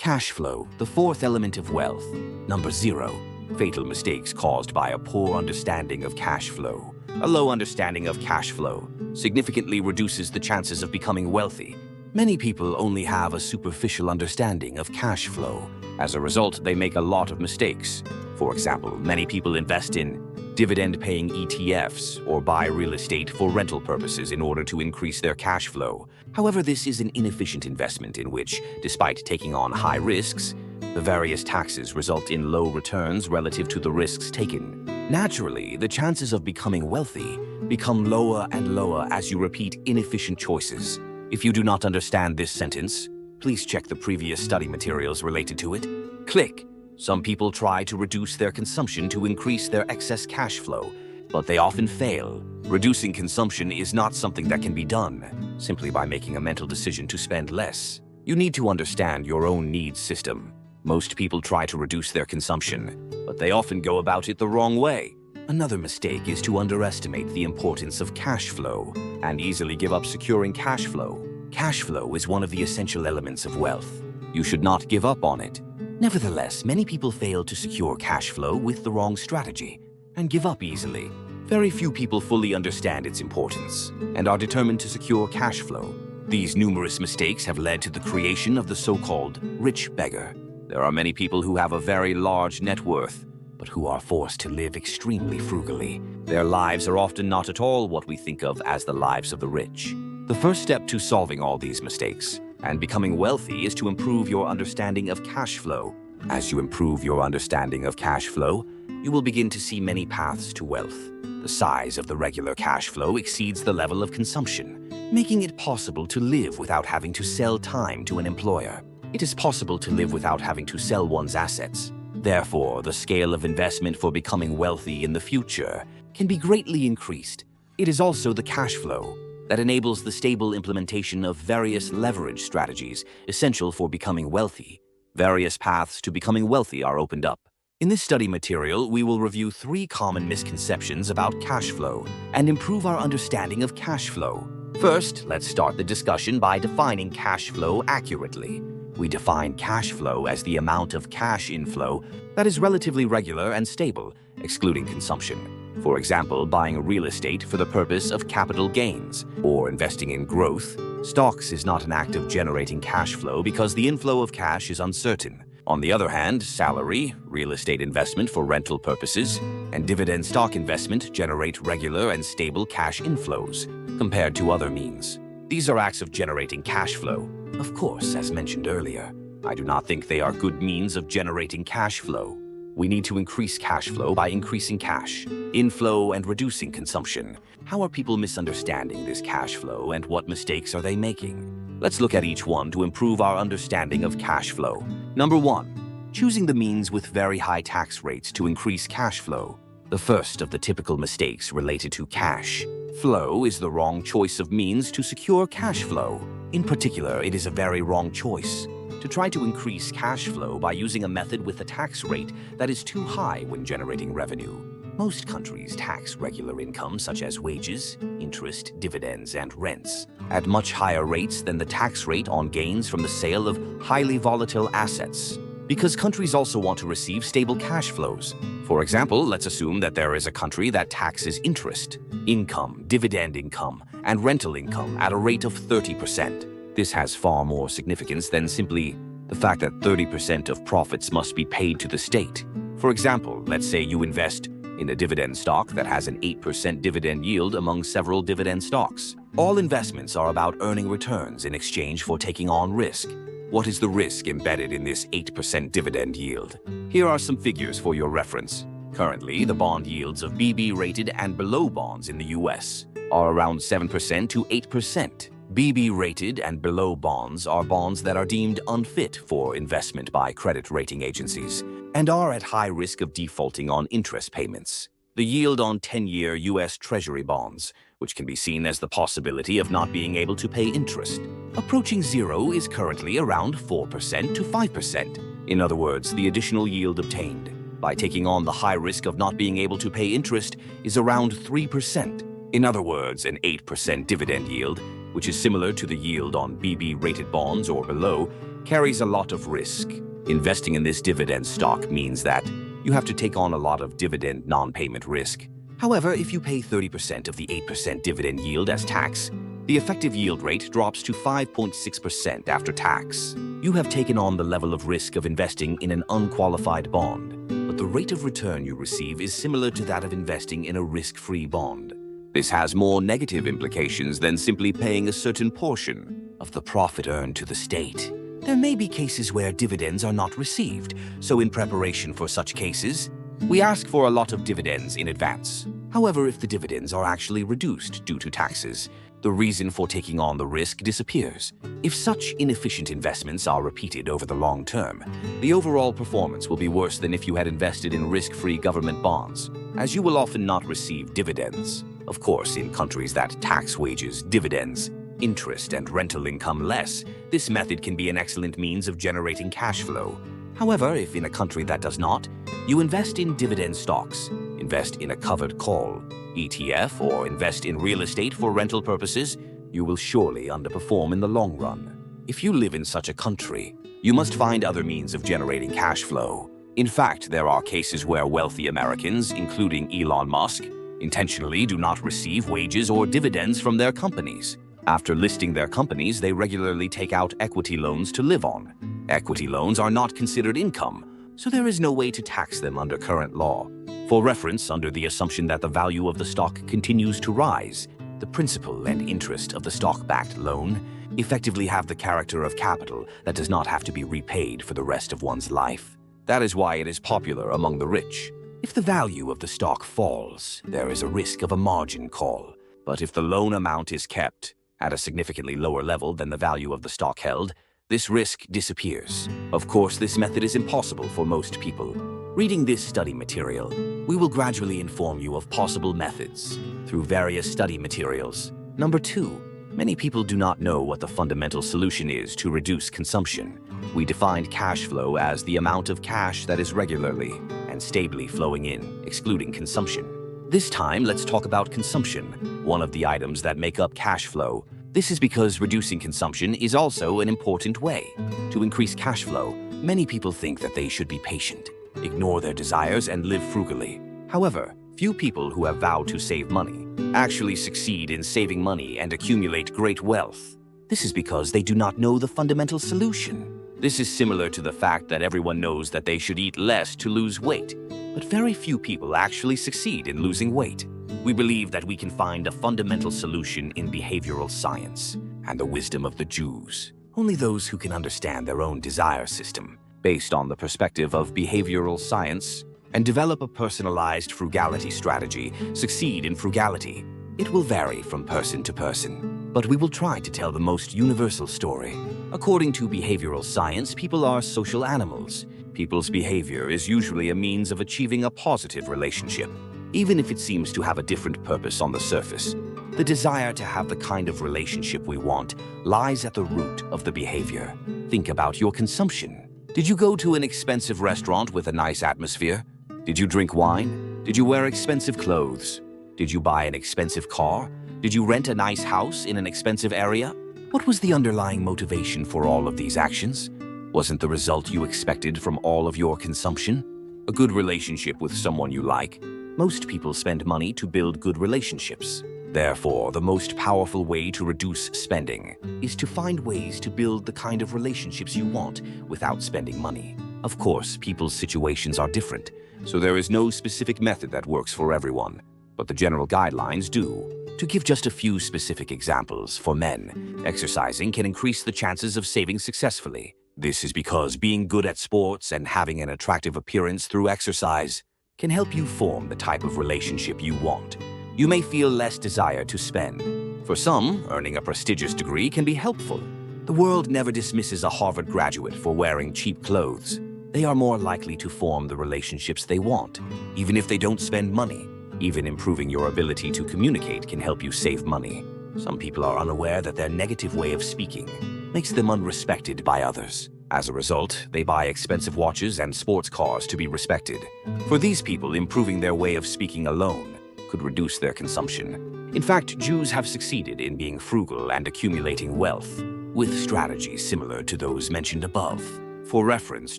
Cash flow, the fourth element of wealth. Number 0. Fatal mistakes caused by a poor understanding of cash flow. A low understanding of cash flow significantly reduces the chances of becoming wealthy. Many people only have a superficial understanding of cash flow. As a result, they make a lot of mistakes. For example, many people invest in dividend-paying ETFs or buy real estate for rental purposes in order to increase their cash flow. However, this is an inefficient investment in which, despite taking on high risks, the various taxes result in low returns relative to the risks taken. Naturally, the chances of becoming wealthy become lower and lower as you repeat inefficient choices. If you do not understand this sentence, please check the previous study materials related to it. Click. Some people try to reduce their consumption to increase their excess cash flow, but they often fail. Reducing consumption is not something that can be done simply by making a mental decision to spend less. You need to understand your own needs system. Most people try to reduce their consumption, but they often go about it the wrong way. Another mistake is to underestimate the importance of cash flow and easily give up securing cash flow. Cash flow is one of the essential elements of wealth. You should not give up on it. Nevertheless, many people fail to secure cash flow with the wrong strategy and give up easily. Very few people fully understand its importance and are determined to secure cash flow. These numerous mistakes have led to the creation of the so-called rich beggar. There are many people who have a very large net worth, but who are forced to live extremely frugally. Their lives are often not at all what we think of as the lives of the rich. The first step to solving all these mistakes and becoming wealthy is to improve your understanding of cash flow. As you improve your understanding of cash flow, you will begin to see many paths to wealth. The size of the regular cash flow exceeds the level of consumption, making it possible to live without having to sell time to an employer. It is possible to live without having to sell one's assets. Therefore, the scale of investment for becoming wealthy in the future can be greatly increased. It is also the cash flow that enables the stable implementation of various leverage strategies essential for becoming wealthy. Various paths to becoming wealthy are opened up. In this study material, we will review 3 common misconceptions about cash flow and improve our understanding of cash flow. First, let's start the discussion by defining cash flow accurately. We define cash flow as the amount of cash inflow that is relatively regular and stable, excluding consumption. For example, buying real estate for the purpose of capital gains or investing in growth. Stocks is not an act of generating cash flow because the inflow of cash is uncertain. On the other hand, salary, real estate investment for rental purposes, and dividend stock investment generate regular and stable cash inflows compared to other means. These are acts of generating cash flow. Of course, as mentioned earlier, I do not think they are good means of generating cash flow. We need to increase cash flow by increasing cash inflow and reducing consumption. How are people misunderstanding this cash flow and what mistakes are they making? Let's look at each one to improve our understanding of cash flow. Number 1. Choosing the means with very high tax rates to increase cash flow. The first of the typical mistakes related to cash flow is the wrong choice of means to secure cash flow. In particular, it is a very wrong choice to try to increase cash flow by using a method with a tax rate that is too high when generating revenue. Most countries tax regular income such as wages, interest, dividends, and rents at much higher rates than the tax rate on gains from the sale of highly volatile assets, because countries also want to receive stable cash flows. For example, let's assume that there is a country that taxes interest, income, dividend income, and rental income at a rate of 30%. This has far more significance than simply the fact that 30% of profits must be paid to the state. For example, let's say you invest in a dividend stock that has an 8% dividend yield among several dividend stocks. All investments are about earning returns in exchange for taking on risk. What is the risk embedded in this 8% dividend yield? Here are some figures for your reference. Currently, the bond yields of BB-rated and below bonds in the US are around 7% to 8%. BB-rated and below bonds are bonds that are deemed unfit for investment by credit rating agencies and are at high risk of defaulting on interest payments. The yield on 10-year U.S. Treasury bonds, which can be seen as the possibility of not being able to pay interest, approaching zero, is currently around 4% to 5%. In other words, the additional yield obtained by taking on the high risk of not being able to pay interest is around 3%. In other words, an 8% dividend yield, which is similar to the yield on BB-rated bonds or below, carries a lot of risk. Investing in this dividend stock means that you have to take on a lot of dividend non-payment risk. However, if you pay 30% of the 8% dividend yield as tax, the effective yield rate drops to 5.6% after tax. You have taken on the level of risk of investing in an unqualified bond, but the rate of return you receive is similar to that of investing in a risk-free bond. This has more negative implications than simply paying a certain portion of the profit earned to the state. There may be cases where dividends are not received, so in preparation for such cases, we ask for a lot of dividends in advance. However, if the dividends are actually reduced due to taxes, the reason for taking on the risk disappears. If such inefficient investments are repeated over the long term, the overall performance will be worse than if you had invested in risk-free government bonds, as you will often not receive dividends. Of course, in countries that tax wages, dividends, interest, and rental income less, this method can be an excellent means of generating cash flow. However, if in a country that does not, you invest in dividend stocks, invest in a covered call, ETF, or invest in real estate for rental purposes, you will surely underperform in the long run. If you live in such a country, you must find other means of generating cash flow. In fact, there are cases where wealthy Americans, including Elon Musk, intentionally do not receive wages or dividends from their companies. After listing their companies, they regularly take out equity loans to live on. Equity loans are not considered income, so there is no way to tax them under current law. For reference, under the assumption that the value of the stock continues to rise, the principal and interest of the stock-backed loan effectively have the character of capital that does not have to be repaid for the rest of one's life. That is why it is popular among the rich. If the value of the stock falls, there is a risk of a margin call. But if the loan amount is kept at a significantly lower level than the value of the stock held, this risk disappears. Of course, this method is impossible for most people. Reading this study material, we will gradually inform you of possible methods through various study materials. Number 2, many people do not know what the fundamental solution is to reduce consumption. We defined cash flow as the amount of cash that is regularly and stably flowing in, excluding consumption. This time, let's talk about consumption, one of the items that make up cash flow. This is because reducing consumption is also an important way to increase cash flow. Many people think that they should be patient, ignore their desires, and live frugally. However, few people who have vowed to save money actually succeed in saving money and accumulate great wealth. This is because they do not know the fundamental solution. This is similar to the fact that everyone knows that they should eat less to lose weight, but very few people actually succeed in losing weight. We believe that we can find a fundamental solution in behavioral science and the wisdom of the Jews. Only those who can understand their own desire system, based on the perspective of behavioral science, and develop a personalized frugality strategy, succeed in frugality. It will vary from person to person, but we will try to tell the most universal story. According to behavioral science, people are social animals. People's behavior is usually a means of achieving a positive relationship, even if it seems to have a different purpose on the surface. The desire to have the kind of relationship we want lies at the root of the behavior. Think about your consumption. Did you go to an expensive restaurant with a nice atmosphere? Did you drink wine? Did you wear expensive clothes? Did you buy an expensive car? Did you rent a nice house in an expensive area? What was the underlying motivation for all of these actions? Wasn't the result you expected from all of your consumption a good relationship with someone you like? Most people spend money to build good relationships. Therefore, the most powerful way to reduce spending is to find ways to build the kind of relationships you want without spending money. Of course, people's situations are different, so there is no specific method that works for everyone, but the general guidelines do. To give just a few specific examples, for men, exercising can increase the chances of saving successfully. This is because being good at sports and having an attractive appearance through exercise can help you form the type of relationship you want. You may feel less desire to spend. For some, earning a prestigious degree can be helpful. The world never dismisses a Harvard graduate for wearing cheap clothes. They are more likely to form the relationships they want, even if they don't spend money. Even improving your ability to communicate can help you save money. Some people are unaware that their negative way of speaking makes them unrespected by others. As a result, they buy expensive watches and sports cars to be respected. For these people, improving their way of speaking alone could reduce their consumption. In fact, Jews have succeeded in being frugal and accumulating wealth. with strategies similar to those mentioned above. For reference,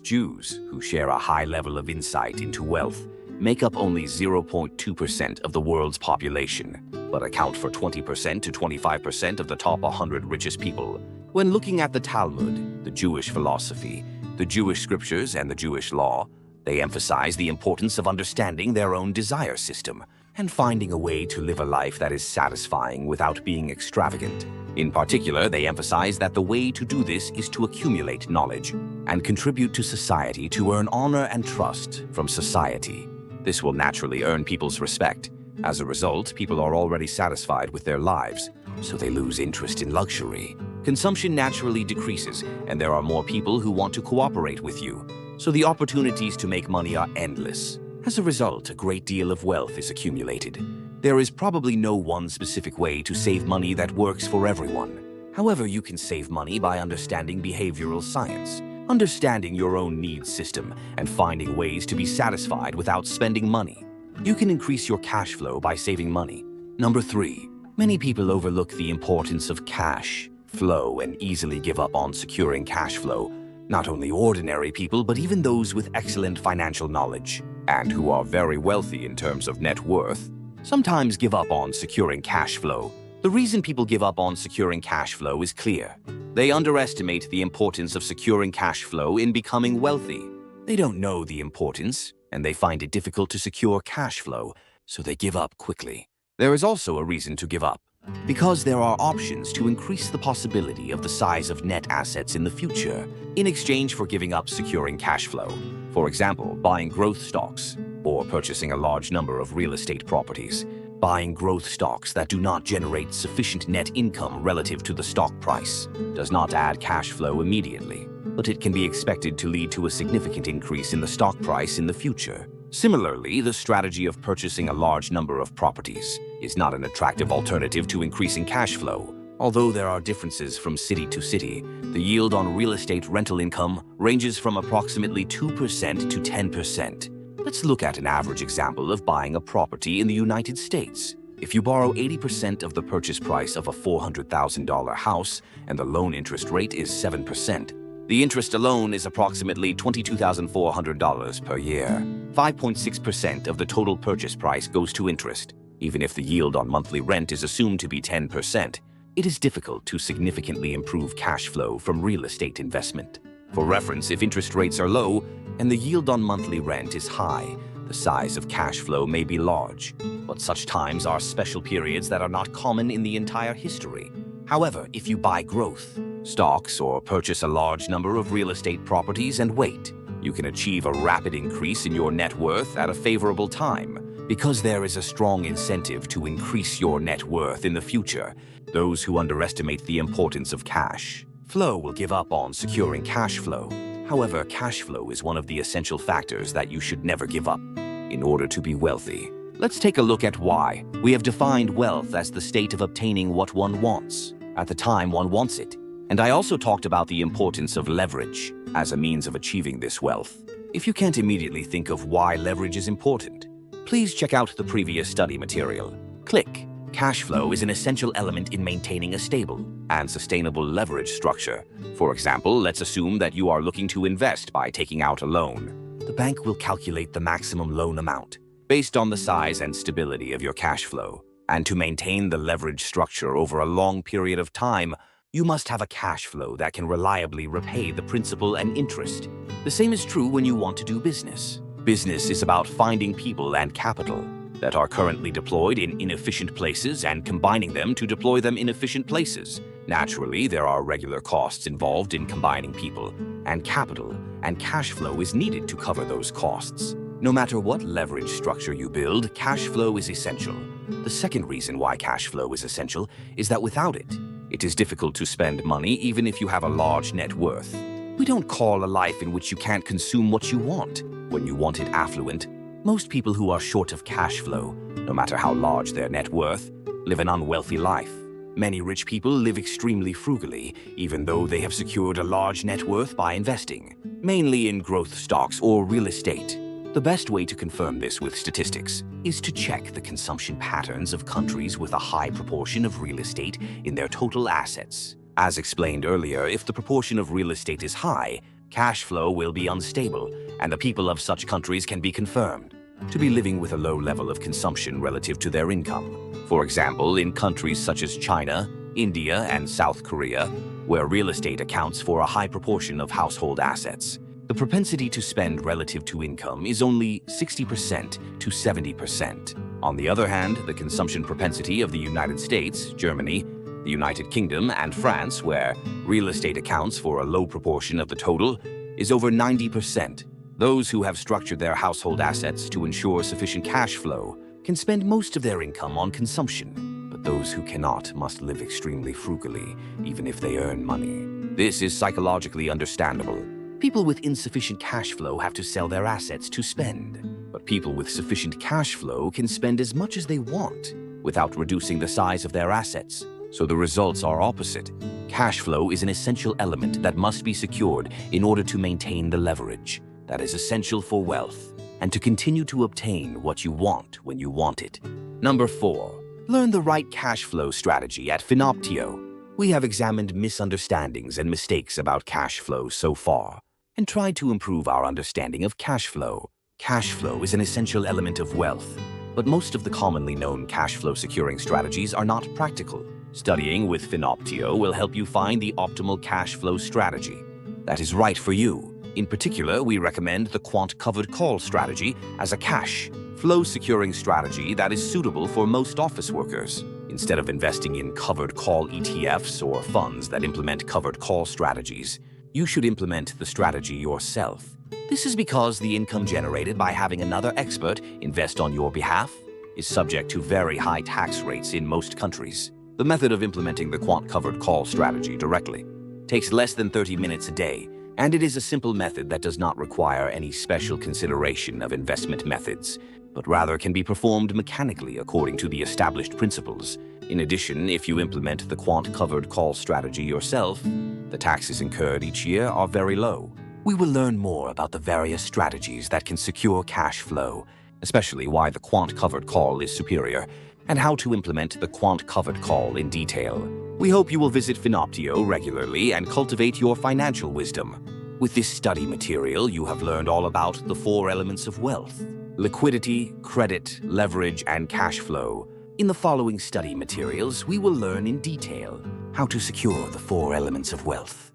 Jews, who share a high level of insight into wealth, make up only 0.2% of the world's population, but account for 20% to 25% of the top 100 richest people. When looking at the Talmud, the Jewish philosophy, the Jewish scriptures, and the Jewish law, they emphasize the importance of understanding their own desire system and finding a way to live a life that is satisfying without being extravagant. In particular, they emphasize that the way to do this is to accumulate knowledge and contribute to society to earn honor and trust from society. This will naturally earn people's respect. As a result, people are already satisfied with their lives, so they lose interest in luxury. Consumption naturally decreases, and there are more people who want to cooperate with you, so the opportunities to make money are endless. As a result, a great deal of wealth is accumulated. There is probably no one specific way to save money that works for everyone. However, you can save money by understanding behavioral science, understanding your own needs system, and finding ways to be satisfied without spending money. You can increase your cash flow by saving money. Number 3. Many people overlook the importance of cash flow and easily give up on securing cash flow. Not only ordinary people, but even those with excellent financial knowledge and who are very wealthy in terms of net worth, sometimes give up on securing cash flow. The reason people give up on securing cash flow is clear. They underestimate the importance of securing cash flow in becoming wealthy. They don't know the importance, and they find it difficult to secure cash flow, so they give up quickly. There is also a reason to give up, because there are options to increase the possibility of the size of net assets in the future in exchange for giving up securing cash flow. For example, buying growth stocks or purchasing a large number of real estate properties. Buying growth stocks that do not generate sufficient net income relative to the stock price does not add cash flow immediately, but it can be expected to lead to a significant increase in the stock price in the future. Similarly, the strategy of purchasing a large number of properties is not an attractive alternative to increasing cash flow. Although there are differences from city to city, the yield on real estate rental income ranges from approximately 2% to 10%. Let's look at an average example of buying a property in the United States. If you borrow 80% of the purchase price of a $400,000 house and the loan interest rate is 7%, the interest alone is approximately $22,400 per year. 5.6% of the total purchase price goes to interest. Even if the yield on monthly rent is assumed to be 10%, it is difficult to significantly improve cash flow from real estate investment. For reference, if interest rates are low and the yield on monthly rent is high, the size of cash flow may be large, but such times are special periods that are not common in the entire history. However, if you buy growth stocks or purchase a large number of real estate properties and wait, you can achieve a rapid increase in your net worth at a favorable time. Because there is a strong incentive to increase your net worth in the future, those who underestimate the importance of cash flow will give up on securing cash flow. However, cash flow is one of the essential factors that you should never give up in order to be wealthy. Let's take a look at why. We have defined wealth as the state of obtaining what one wants at the time one wants it. And I also talked about the importance of leverage as a means of achieving this wealth. If you can't immediately think of why leverage is important, please check out the previous study material. Click. Cash flow is an essential element in maintaining a stable and sustainable leverage structure. For example, let's assume that you are looking to invest by taking out a loan. The bank will calculate the maximum loan amount based on the size and stability of your cash flow. And to maintain the leverage structure over a long period of time, you must have a cash flow that can reliably repay the principal and interest. The same is true when you want to do business. Business is about finding people and capital that are currently deployed in inefficient places and combining them to deploy them in efficient places. Naturally, there are regular costs involved in combining people and capital, and cash flow is needed to cover those costs. No matter what leverage structure you build, cash flow is essential. The second reason why cash flow is essential is that without it, it is difficult to spend money even if you have a large net worth. We don't call a life in which you can't consume what you want when you want it affluent. Most people who are short of cash flow, no matter how large their net worth, live an unwealthy life. Many rich people live extremely frugally, even though they have secured a large net worth by investing, mainly in growth stocks or real estate. The best way to confirm this with statistics is to check the consumption patterns of countries with a high proportion of real estate in their total assets. As explained earlier, if the proportion of real estate is high, cash flow will be unstable, and the people of such countries can be confirmed to be living with a low level of consumption relative to their income. For example, in countries such as China, India, and South Korea, where real estate accounts for a high proportion of household assets, the propensity to spend relative to income is only 60% to 70%. On the other hand, the consumption propensity of the United States, Germany, the United Kingdom, and France, where real estate accounts for a low proportion of the total, is over 90%. Those who have structured their household assets to ensure sufficient cash flow can spend most of their income on consumption, but those who cannot must live extremely frugally, even if they earn money. This is psychologically understandable. People with insufficient cash flow have to sell their assets to spend, but people with sufficient cash flow can spend as much as they want without reducing the size of their assets. So the results are opposite. Cash flow is an essential element that must be secured in order to maintain the leverage that is essential for wealth and to continue to obtain what you want when you want it. Number 4. Learn the right cash flow strategy at Finoptio. We have examined misunderstandings and mistakes about cash flow so far and tried to improve our understanding of cash flow. Cash flow is an essential element of wealth, but most of the commonly known cash flow securing strategies are not practical. Studying with Finoptio will help you find the optimal cash flow strategy that is right for you. In particular, we recommend the quant covered call strategy as a cash flow securing strategy that is suitable for most office workers. Instead of investing in covered call ETFs or funds that implement covered call strategies, you should implement the strategy yourself. This is because the income generated by having another expert invest on your behalf is subject to very high tax rates in most countries. The method of implementing the quant covered call strategy directly takes less than 30 minutes a day, and it is a simple method that does not require any special consideration of investment methods, but rather can be performed mechanically according to the established principles. In addition, if you implement the quant covered call strategy yourself, the taxes incurred each year are very low. We will learn more about the various strategies that can secure cash flow, especially why the quant covered call is superior, and how to implement the quant covered call in detail. We hope you will visit Finoptio regularly and cultivate your financial wisdom. With this study material, you have learned all about the 4 elements of wealth: liquidity, credit, leverage, and cash flow. In the following study materials, we will learn in detail how to secure the 4 elements of wealth.